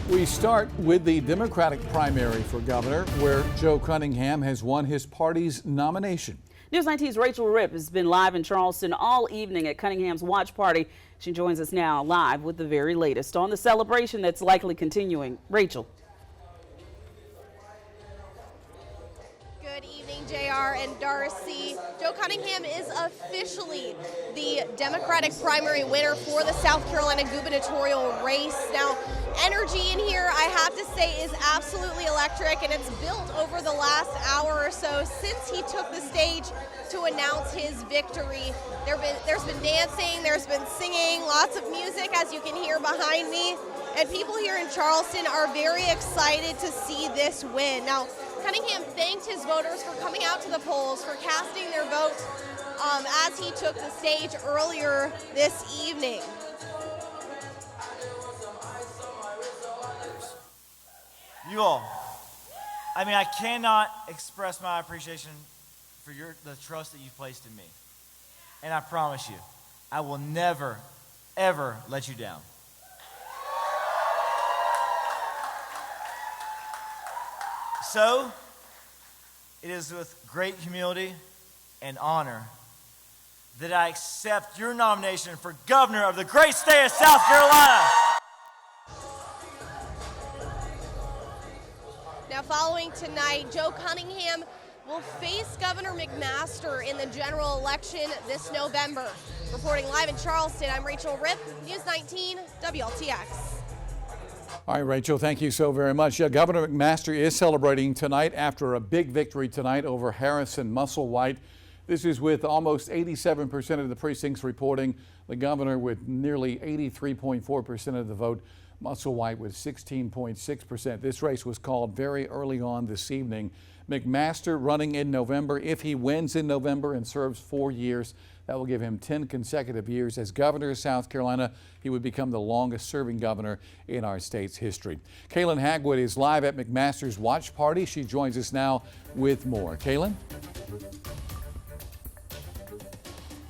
We start with the Democratic primary for governor, where Joe Cunningham has won his party's nomination. News 19's Rachel Ripp has been live in Charleston all evening at Cunningham's watch party. She joins us now live with the very latest on the celebration that's likely continuing. Rachel. Good evening, JR and Darcy. Joe Cunningham is officially the Democratic primary winner for the South Carolina gubernatorial race. Now, energy in here, I have to say, is absolutely electric, and it's built over the last hour or so since he took the stage to announce his victory. There's been dancing, there's been singing, lots of music, as you can hear behind me, and people here in Charleston are very excited to see this win. Now, Cunningham thanked his voters for coming out to the polls, for casting their votes as he took the stage earlier this evening. You all, I cannot express my appreciation for the trust that you've placed in me. And I promise you, I will never, ever let you down. So, it is with great humility and honor that I accept your nomination for governor of the great state of South Carolina. Now, following tonight, Joe Cunningham will face Governor McMaster in the general election this November. Reporting live in Charleston, I'm Rachel Ripp, News 19 WLTX. All right, Rachel, thank you so very much. Yeah, Governor McMaster is celebrating tonight after a big victory tonight over Harrison Musselwhite. This is with almost 87% of the precincts reporting. The governor with nearly 83.4% of the vote. Musselwhite with 16.6%. This race was called very early on this evening. McMaster running in November. If he wins in November and serves 4 years, that will give him 10 consecutive years as governor of South Carolina. He would become the longest serving governor in our state's history. Kaylin Hagwood is live at McMaster's watch party. She joins us now with more. Kaylin?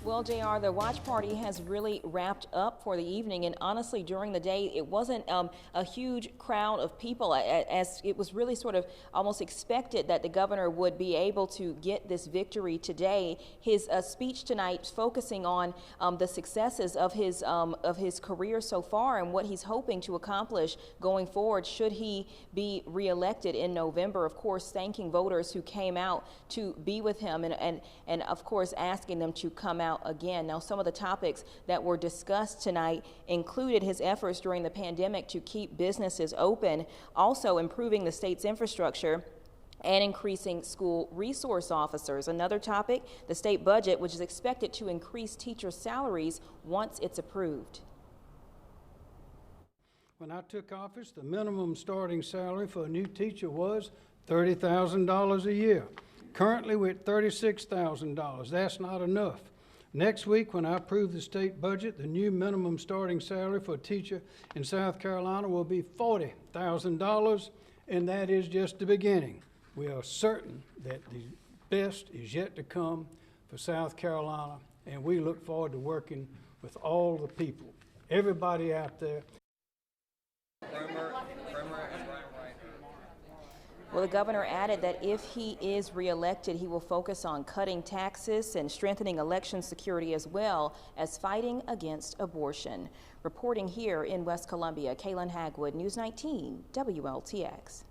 Well, JR, the watch party has really wrapped up for the evening, and honestly, during the day, it wasn't a huge crowd of people, as it was really sort of almost expected that the governor would be able to get this victory today. His speech tonight focusing on the successes of his career so far and what he's hoping to accomplish going forward should he be reelected in November. Of course, thanking voters who came out to be with him and of course asking them to come out again. Now, some of the topics that were discussed tonight included his efforts during the pandemic to keep businesses open, also improving the state's infrastructure and increasing school resource officers. Another topic, the state budget, which is expected to increase teacher salaries once it's approved. When I took office, the minimum starting salary for a new teacher was $30,000 a year. Currently, we're at $36,000. That's not enough. Next week, when I approve the state budget, the new minimum starting salary for a teacher in South Carolina will be $40,000, and that is just the beginning. We are certain that the best is yet to come for South Carolina, and we look forward to working with all the people, everybody out there. Well, the governor added that if he is reelected, he will focus on cutting taxes and strengthening election security as well as fighting against abortion. Reporting here in West Columbia, Kaylin Hagwood, News 19 WLTX.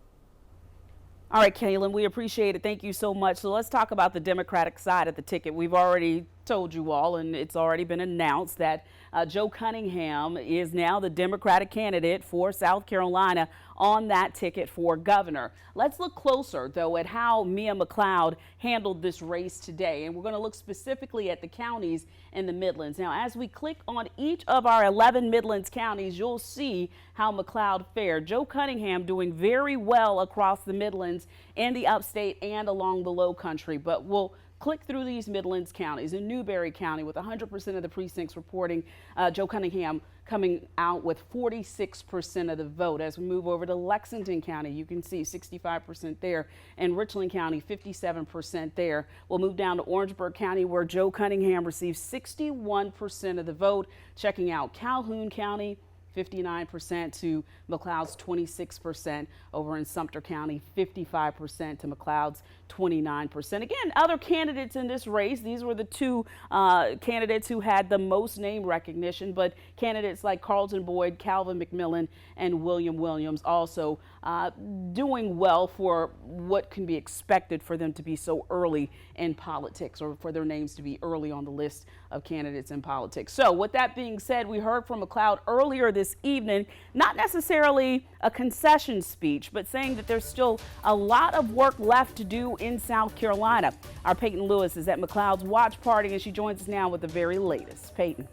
All right, Kaylin, we appreciate it. Thank you so much. So let's talk about the Democratic side of the ticket. We've already told you all, and it's already been announced that Joe Cunningham is now the Democratic candidate for South Carolina on that ticket for governor. Let's look closer, though, at how Mia McLeod handled this race today. And we're going to look specifically at the counties in the Midlands. Now, as we click on each of our 11 Midlands counties, you'll see how McLeod fared. Joe Cunningham doing very well across the Midlands in the upstate and along the low country. But we'll click through these Midlands counties. In Newberry County, with 100% of the precincts reporting Joe Cunningham coming out with 46% of the vote. As we move over to Lexington County, you can see 65% there, and Richland County 57% there. We'll move down to Orangeburg County, where Joe Cunningham received 61% of the vote. Checking out Calhoun County, 59% to McLeod's 26%. Over in Sumter County, 55% to McLeod's 29%. Again, other candidates in this race, these were the two candidates who had the most name recognition, but candidates like Carlton Boyd, Calvin McMillan, and William Williams also doing well for what can be expected for them to be so early in politics, or for their names to be early on the list of candidates in politics. So with that being said, we heard from McLeod earlier this evening, not necessarily a concession speech, but saying that there's still a lot of work left to do in South Carolina. Our Peyton Lewis is at McLeod's watch party, and she joins us now with the very latest. Peyton.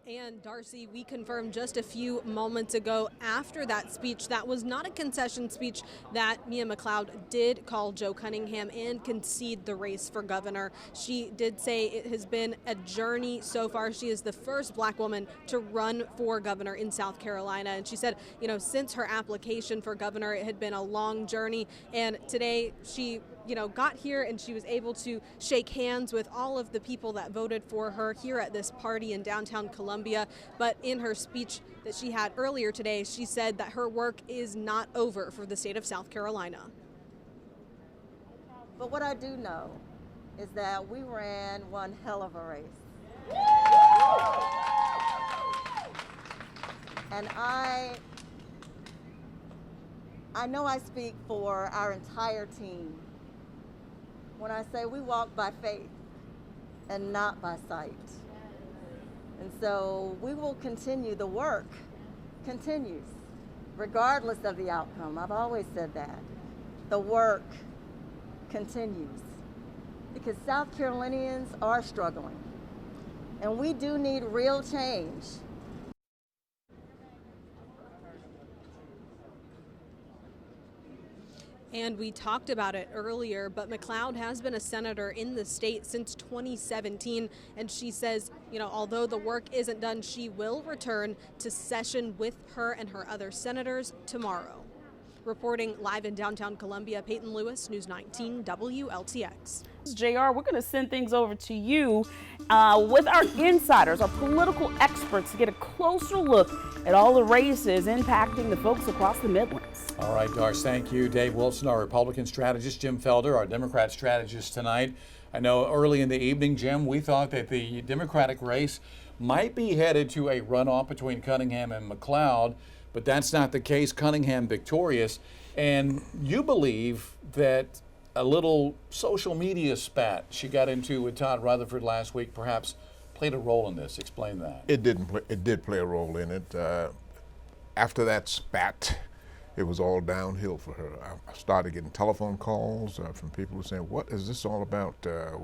And Darcy, we confirmed just a few moments ago after that speech that was not a concession speech, that Mia McLeod did call Joe Cunningham and concede the race for governor. She did say it has been a journey so far. She is the first black woman to run for governor in South Carolina. And she said, you know, since her application for governor, it had been a long journey. And today she got here and she was able to shake hands with all of the people that voted for her here at this party in downtown Columbia. But in her speech that she had earlier today, she said that her work is not over for the state of South Carolina. But what I do know is that we ran one hell of a race. And I know I speak for our entire team when I say we walk by faith and not by sight. And so we will continue, the work continues, regardless of the outcome. I've always said that. The work continues because South Carolinians are struggling, and we do need real change. And we talked about it earlier, but McLeod has been a senator in the state since 2017. And she says, although the work isn't done, she will return to session with her and her other senators tomorrow. Reporting live in downtown Columbia, Peyton Lewis, News 19 WLTX. JR, we're going to send things over to you with our insiders, our political experts, to get a closer look at all the races impacting the folks across the Midlands. All right, Darce, thank you. Dave Wilson, our Republican strategist, Jim Felder, our Democrat strategist tonight. I know early in the evening, Jim, we thought that the Democratic race might be headed to a runoff between Cunningham and McLeod, but that's not the case. Cunningham victorious. And you believe that a little social media spat she got into with Todd Rutherford last week perhaps played a role in this. Explain that. It did play a role in it. After that spat, it was all downhill for her. I started getting telephone calls from people who saying, what is this all about?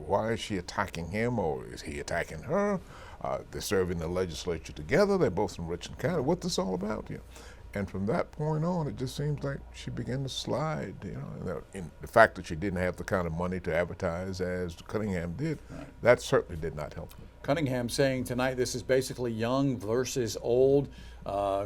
Why is she attacking him, or is he attacking her? They're serving the legislature together. They're both from Richland County. What's this all about? And from that point on, it just seems like she began to slide. And the fact that she didn't have the kind of money to advertise as Cunningham did, that certainly did not help her. Cunningham saying tonight this is basically young versus old,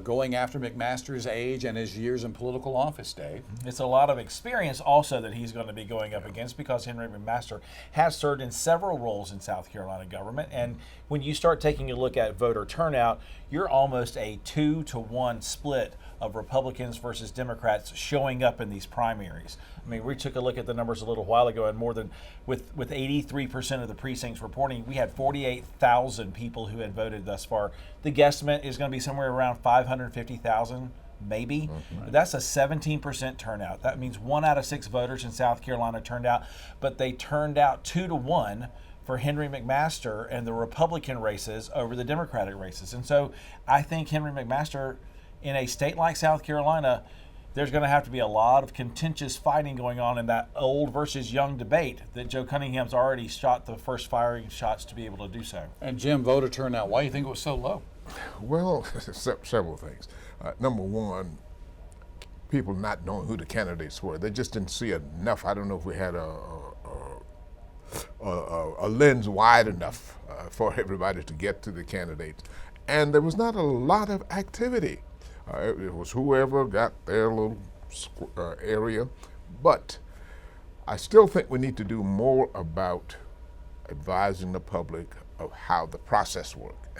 going after McMaster's age and his years in political office, Dave. It's a lot of experience also that he's going to be going up against, because Henry McMaster has served in several roles in South Carolina government. And when you start taking a look at voter turnout, you're almost a 2-to-1 split of Republicans versus Democrats showing up in these primaries. I mean, we took a look at the numbers a little while ago, and more than with 83% of the precincts reporting, we had 48,000 people who had voted thus far. The guesstimate is going to be somewhere around 550,000, maybe. Mm-hmm. That's a 17% turnout. That means 1 out of 6 voters in South Carolina turned out, but they turned out 2-to-1 for Henry McMaster and the Republican races over the Democratic races. And so I think Henry McMaster, in a state like South Carolina, there's going to have to be a lot of contentious fighting going on in that old versus young debate that Joe Cunningham's already shot the first firing shots to be able to do so. And Jim, voter turnout, why do you think it was so low? Well, several things. Number one, people not knowing who the candidates were. They just didn't see enough. I don't know if we had a lens wide enough for everybody to get to the candidates. And there was not a lot of activity. It was whoever got their little area. But I still think we need to do more about advising the public of how the process worked.